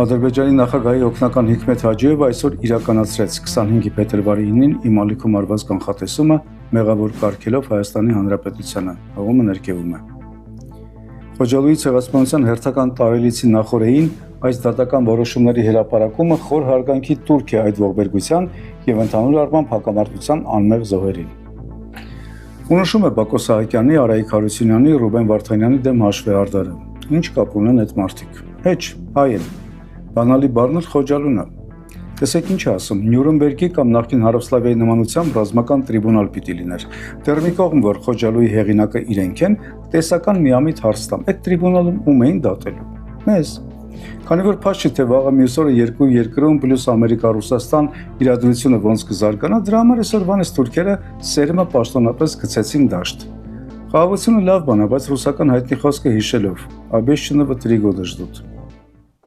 Ադրբեջանի նախագահի օգնական Հիկմետ Հաջիևը այսօր իրականացրեց 25 փետրվարի 9-ին Իմալիքում արված կանխատեսումը մեղավոր կարգելով Հայաստանի Հանրապետությանը, հաղումը ներկևում է։ Խոջալույի ցեղասպանության հերթական տարելիցի նախօրեին այս դատական որոշումների հրապարակումը խոր հարգանքի տուրք է այդ ողբերգության եւ ընդհանուր առմամբ հակամարտության անմեղ զոհերին։ Ունոշում է Բակո Սահակյանի, Արայիկ Հարությունյանի, Ռուբեն Վարդանյանի դեմ հաշվեհարդարը։ Ինչ կապ ունեն այդ մարդիկ։ Հեչ, հայ են։ Բանալի բառն էլ Խոջալուն է։ Տեսեք ինչ է ասում, Նյուրնբերգի կամ նախկին Հարավսլավիայի նմանությամբ ռազմական տրիբունալ պիտի լիներ։ Դեռ մի կողմ, որ Խոջալուի հեղինակը իրենք են, տեսական միամիտ հարց տամ, այդ տրիբունալում ում էին դատելու։ Մեզ։ Քանի որ փաստ չի, թե վաղը մյուս օրը երկու երկրում պլյուս Ամերիկա-Ռուսաստան իրադրությունը ոնց կզարգանա, դրա համար այսօրվանից թուրքերը սերմը պաշտոնապես գցեցին դաշտ։ Խաղաղությունը լավ բան է, բայց ռուսական հայտնի խոսքը հիշելով, «Обещанного 3 года ждут»։